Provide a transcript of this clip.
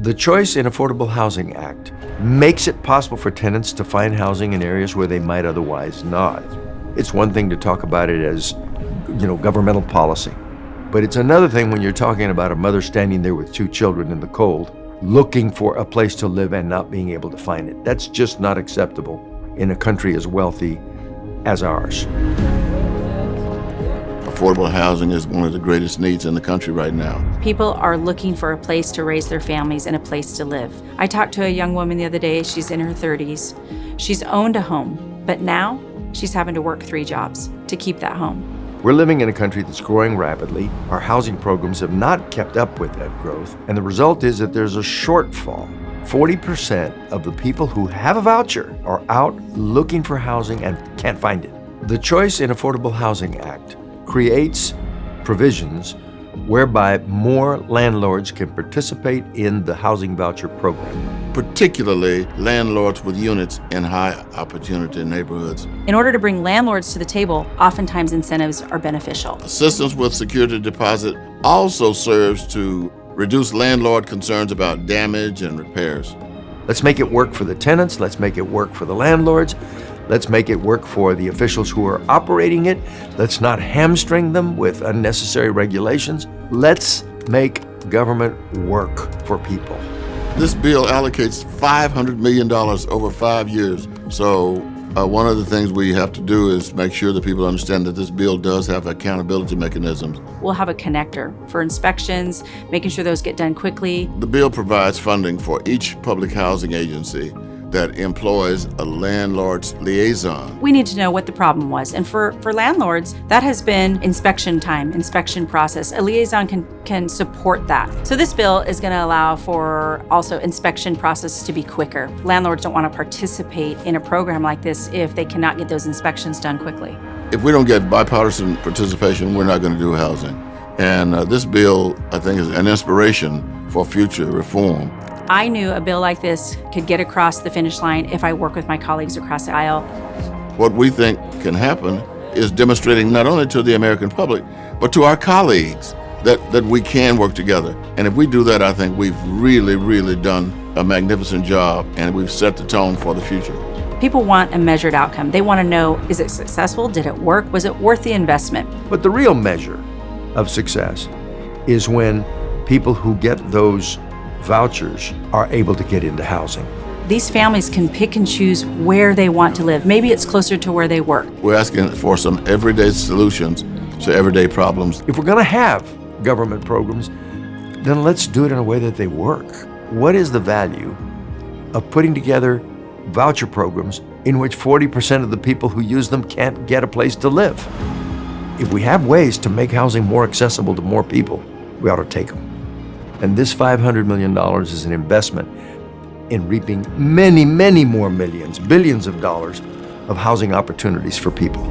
The Choice in Affordable Housing Act makes it possible for tenants to find housing in areas where they might otherwise not. It's one thing to talk about it as, governmental policy. But it's another thing when you're talking about a mother standing there with 2 children in the cold, looking for a place to live and not being able to find it. That's just not acceptable in a country as wealthy as ours. Affordable housing is one of the greatest needs in the country right now. People are looking for a place to raise their families and a place to live. I talked to a young woman the other day. She's in her 30s. She's owned a home, but now she's having to work 3 jobs to keep that home. We're living in a country that's growing rapidly. Our housing programs have not kept up with that growth, and the result is that there's a shortfall. 40% of the people who have a voucher are out looking for housing and can't find it. The Choice in Affordable Housing Act creates provisions whereby more landlords can participate in the housing voucher program. Particularly landlords with units in high opportunity neighborhoods. In order to bring landlords to the table, oftentimes incentives are beneficial. Assistance with security deposit also serves to reduce landlord concerns about damage and repairs. Let's make it work for the tenants. Let's make it work for the landlords. Let's make it work for the officials who are operating it. Let's not hamstring them with unnecessary regulations. Let's make government work for people. This bill allocates $500 million over 5 years. So one of the things we have to do is make sure that people understand that this bill does have accountability mechanisms. We'll have a connector for inspections, making sure those get done quickly. The bill provides funding for each public housing agency that employs a landlord's liaison. We need to know what the problem was. And for landlords, that has been inspection time, inspection process. A liaison can support that. So this bill is going to allow for also inspection process to be quicker. Landlords don't want to participate in a program like this if they cannot get those inspections done quickly. If we don't get bipartisan participation, we're not going to do housing. And this bill, I think, is an inspiration for future reform. I knew a bill like this could get across the finish line if I work with my colleagues across the aisle. What we think can happen is demonstrating not only to the American public, but to our colleagues that we can work together. And if we do that, I think we've really, really done a magnificent job, and we've set the tone for the future. People want a measured outcome. They want to know, is it successful? Did it work? Was it worth the investment? But the real measure of success is when people who get those vouchers are able to get into housing. These families can pick and choose where they want to live. Maybe it's closer to where they work. We're asking for some everyday solutions to everyday problems. If we're going to have government programs, then let's do it in a way that they work. What is the value of putting together voucher programs in which 40% of the people who use them can't get a place to live? If we have ways to make housing more accessible to more people, we ought to take them. And this $500 million is an investment in reaping many, many more millions, billions of dollars of housing opportunities for people.